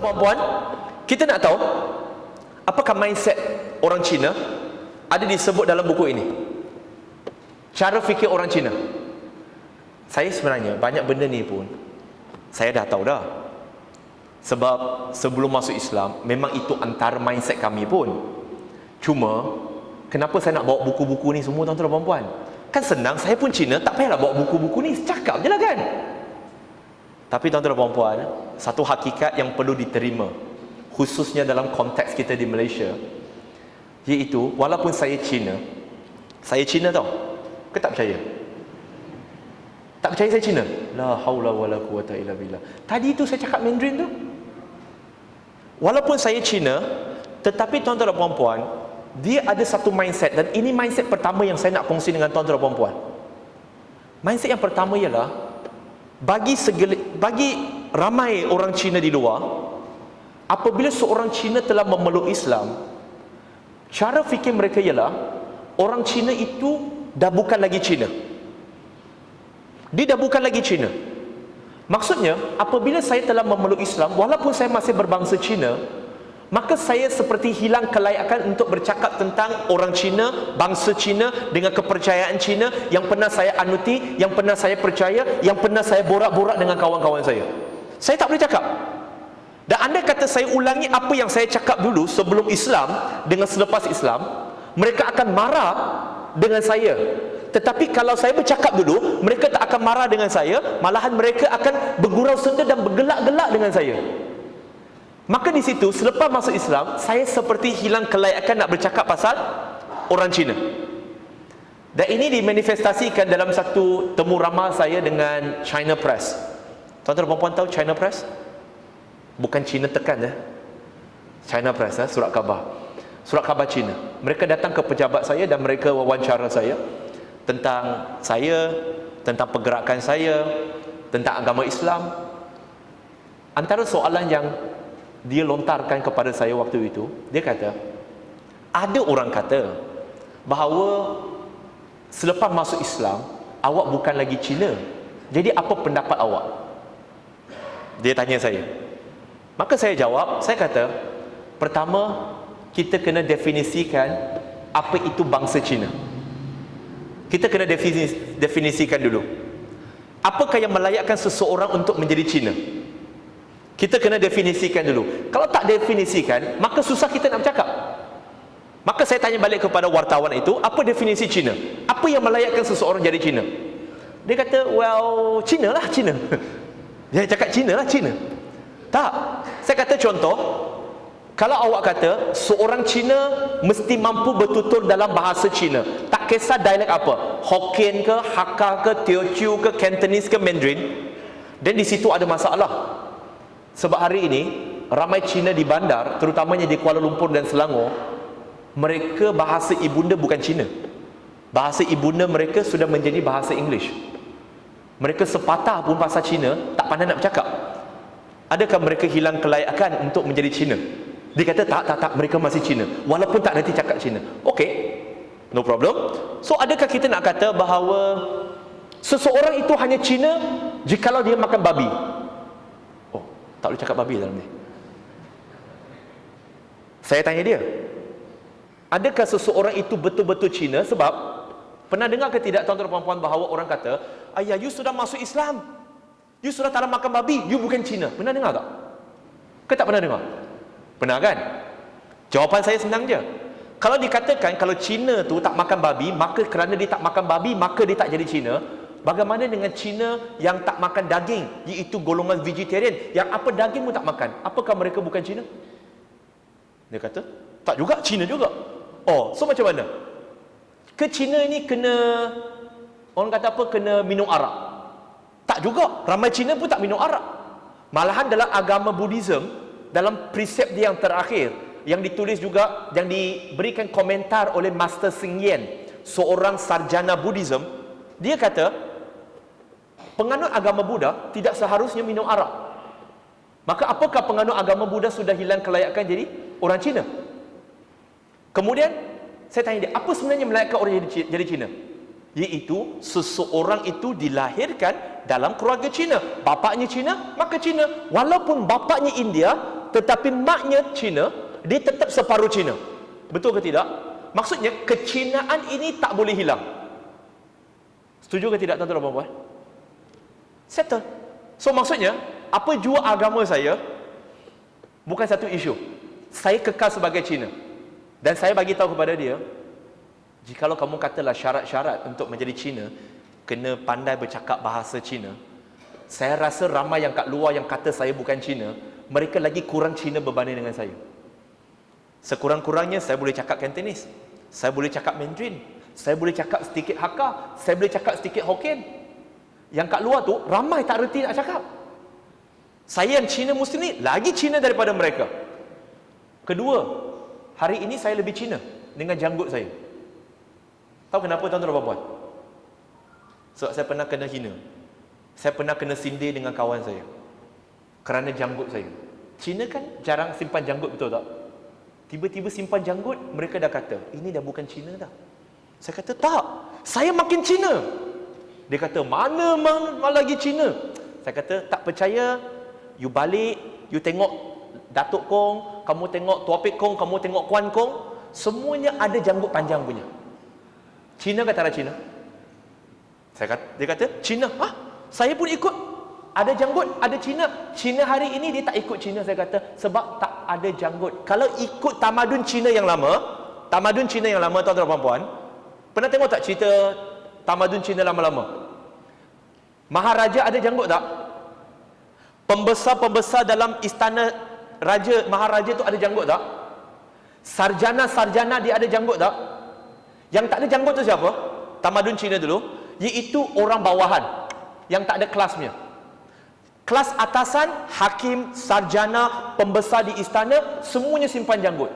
Tuan-tuan dan puan-puan, kita nak tahu apakah mindset orang Cina ada disebut dalam buku ini. Cara fikir orang Cina. Saya sebenarnya banyak benda ni pun saya dah tahu dah. Sebab sebelum masuk Islam memang itu antara mindset kami pun. Cuma kenapa saya nak bawa buku-buku ni semua, tuan-tuan dan puan-puan? Kan senang, saya pun Cina, tak payahlah bawa buku-buku ni, cakap je lah kan. Tapi tuan-tuan dan puan-puan, satu hakikat yang perlu diterima, khususnya dalam konteks kita di Malaysia, iaitu walaupun saya Cina tau, ke tak percaya? Tak percaya saya Cina? La haula wala quwata illa billah. Tadi tu saya cakap Mandarin tu. Walaupun saya Cina, tetapi tuan-tuan dan puan-puan, dia ada satu mindset, dan ini mindset pertama yang saya nak kongsi dengan tuan-tuan dan puan-puan. Mindset yang pertama ialah bagi ramai orang Cina di luar, apabila seorang Cina telah memeluk Islam, cara fikir mereka ialah orang Cina itu dah bukan lagi Cina. Dia dah bukan lagi Cina. Maksudnya, apabila saya telah memeluk Islam, walaupun saya masih berbangsa Cina, maka saya seperti hilang kelayakan untuk bercakap tentang orang Cina, bangsa Cina, dengan kepercayaan Cina yang pernah saya anuti, yang pernah saya percaya, yang pernah saya borak-borak dengan kawan-kawan saya. Saya tak boleh cakap. Dan anda kata saya ulangi apa yang saya cakap dulu sebelum Islam dengan selepas Islam, mereka akan marah dengan saya. Tetapi kalau saya bercakap dulu, mereka tak akan marah dengan saya, malahan mereka akan bergurau senda dan bergelak-gelak dengan saya. Maka di situ, selepas masuk Islam, saya seperti hilang kelayakan nak bercakap pasal orang Cina. Dan ini dimanifestasikan dalam satu temu ramah saya dengan China Press. Tuan-tuan dan puan-puan tahu China Press? Bukan Cina tekan ya. China Press, surat khabar. Surat khabar Cina. Mereka datang ke pejabat saya dan mereka wawancara saya tentang saya, tentang pergerakan saya, tentang agama Islam. Antara soalan yang dia lontarkan kepada saya waktu itu, dia kata, ada orang kata bahawa selepas masuk Islam, awak bukan lagi Cina. Jadi apa pendapat awak? Dia tanya saya. Maka saya jawab, saya kata, pertama, kita kena definisikan apa itu bangsa Cina. Kita kena definisikan dulu. Apakah yang melayakkan seseorang untuk menjadi Cina? Kita kena definisikan dulu. Kalau tak definisikan, maka susah kita nak bercakap. Maka saya tanya balik kepada wartawan itu, apa definisi Cina? Apa yang melayakkan seseorang jadi Cina? Dia kata, well, Cina lah, Cina. Dia cakap Cina lah, Cina. Tak. Saya kata contoh, kalau awak kata seorang Cina mesti mampu bertutur dalam bahasa Cina, tak kisah dialek apa, Hokkien ke, Hakka ke, Teochew ke, Cantonese ke, Mandarin, dan di situ ada masalah. Sebab hari ini ramai Cina di bandar, terutamanya di Kuala Lumpur dan Selangor, mereka bahasa ibunda bukan Cina. Bahasa ibunda mereka sudah menjadi bahasa English. Mereka sepatah pun bahasa Cina tak pandai nak bercakap. Adakah mereka hilang kelayakan untuk menjadi Cina? Dia kata tak, mereka masih Cina walaupun tak nanti cakap Cina. Okey, no problem. So adakah kita nak kata bahawa seseorang itu hanya Cina jikalau dia makan babi? Oh, tak boleh cakap babi dalam ni. Saya tanya dia, adakah seseorang itu betul-betul Cina? Sebab pernah dengar ke tidak tuan-tuan dan puan-puan bahawa orang kata, ayah, you sudah masuk Islam, you sudah tak makan babi, you bukan Cina. Pernah dengar tak? Ke tak pernah dengar? Pernah kan? Jawapan saya senang je. Kalau dikatakan kalau Cina tu tak makan babi, maka kerana dia tak makan babi, maka dia tak jadi Cina. Bagaimana dengan Cina yang tak makan daging, iaitu golongan vegetarian, yang apa daging pun tak makan? Apakah mereka bukan Cina? Dia kata, tak juga, Cina juga. Oh, so macam mana? Ke Cina ni kena, orang kata apa, kena minum arak? Tak juga, ramai Cina pun tak minum arak. Malahan dalam agama Buddhism, dalam precept dia yang terakhir, yang ditulis juga, yang diberikan komentar oleh Master Xing Yan, seorang sarjana Buddhism, dia kata penganut agama Buddha tidak seharusnya minum arak. Maka apakah penganut agama Buddha sudah hilang kelayakan jadi orang Cina? Kemudian saya tanya dia, apa sebenarnya melayakkan orang jadi Cina? Iaitu seseorang itu dilahirkan dalam keluarga Cina. Bapaknya Cina, maka Cina. Walaupun bapaknya India, tetapi maknya Cina, dia tetap separuh Cina. Betul ke tidak? Maksudnya kecinaan ini tak boleh hilang. Setuju ke tidak tuan-tuan dan puan-puan? Settle. So maksudnya, apa jua agama saya bukan satu isu. Saya kekal sebagai Cina. Dan saya bagi tahu kepada dia, jikalau kamu katalah syarat-syarat untuk menjadi Cina kena pandai bercakap bahasa Cina, saya rasa ramai yang kat luar yang kata saya bukan Cina, mereka lagi kurang Cina berbanding dengan saya. Sekurang-kurangnya saya boleh cakap Cantonese, saya boleh cakap Mandarin, saya boleh cakap sedikit Hakka, saya boleh cakap sedikit Hokkien. Yang kat luar tu ramai tak reti nak cakap. Saya yang Cina Muslim ni lagi Cina daripada mereka. Kedua, hari ini saya lebih Cina dengan janggut saya. Tahu kenapa tuan-tuan dan puan-puan? Sebab saya pernah kena hina. Saya pernah kena sindir dengan kawan saya kerana janggut saya. Cina kan jarang simpan janggut, betul tak? Tiba-tiba simpan janggut, mereka dah kata, ini dah bukan Cina dah. Saya kata, tak, saya makin Cina. Dia kata, mana lagi Cina? Saya kata, tak percaya, you balik, you tengok Datuk Kong, kamu tengok Tuapik Kong, kamu tengok Kuan Kong, semuanya ada janggut panjang punya. Cina ke tak ada Cina? Dia kata, Cina. Hah? Saya pun ikut. Ada janggut, ada Cina. Cina hari ini dia tak ikut Cina, saya kata, sebab tak ada janggut. Kalau ikut tamadun Cina yang lama, tuan-tuan dan puan-puan, pernah tengok tak cerita tamadun Cina lama-lama? Maharaja ada janggut tak? Pembesar-pembesar dalam istana raja, maharaja tu ada janggut tak? Sarjana-sarjana dia ada janggut tak? Yang tak ada janggut tu siapa? Tamadun Cina dulu, iaitu orang bawahan yang tak ada kelasnya. Kelas atasan, hakim, sarjana, pembesar di istana, semuanya simpan janggut.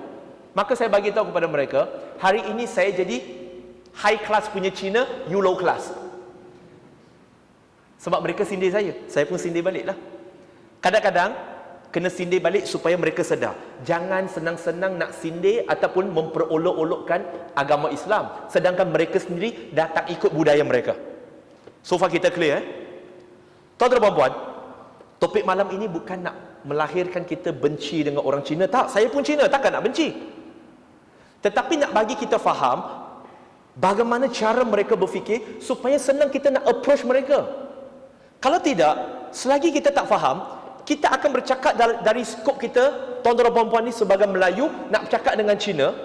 Maka saya bagi tahu kepada mereka, hari ini saya jadi high class punya Cina, you low class. Sebab mereka sindir saya pun sindir balik lah. Kadang-kadang kena sindir balik supaya mereka sedar, jangan senang-senang nak sindir ataupun memperolok-olokkan agama Islam, sedangkan mereka sendiri dah tak ikut budaya mereka. So far kita clear tuan-tuan dan puan-puan, topik malam ini bukan nak melahirkan kita benci dengan orang Cina. Tak, saya pun Cina, takkan nak benci. Tetapi nak bagi kita faham bagaimana cara mereka berfikir supaya senang kita nak approach mereka. Kalau tidak, selagi kita tak faham, kita akan bercakap dari skop kita, tuan-tuan dan puan-puan ni sebagai Melayu, nak bercakap dengan Cina,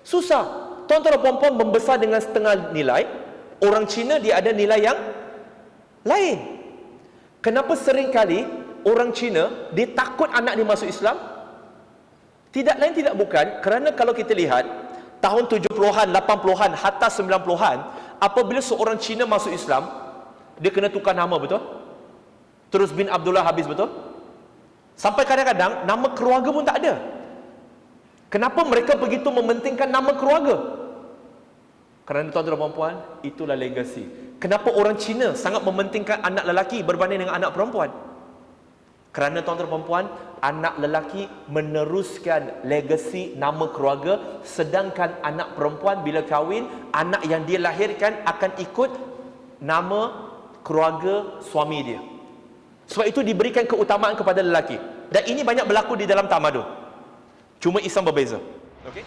susah. Tuan-tuan dan puan-puan membesar dengan setengah nilai, orang Cina dia ada nilai yang lain. Kenapa seringkali orang Cina dia takut anak dia masuk Islam? Tidak lain tidak bukan kerana kalau kita lihat tahun 70-an, 80-an, hatta 90-an, apabila seorang Cina masuk Islam, dia kena tukar nama, betul? Terus bin Abdullah habis, betul? Sampai kadang-kadang nama keluarga pun tak ada. Kenapa mereka begitu mementingkan nama keluarga? Kerana tuan-tuan dan puan-puan, itulah legasi. Kenapa orang Cina sangat mementingkan anak lelaki berbanding dengan anak perempuan? Kerana tuan-tuan dan puan-puan, anak lelaki meneruskan legasi nama keluarga, sedangkan anak perempuan bila kahwin, anak yang dia lahirkan akan ikut nama keluarga suami dia. Sebab itu diberikan keutamaan kepada lelaki. Dan ini banyak berlaku di dalam tamadun. Cuma Islam berbeza. Okey?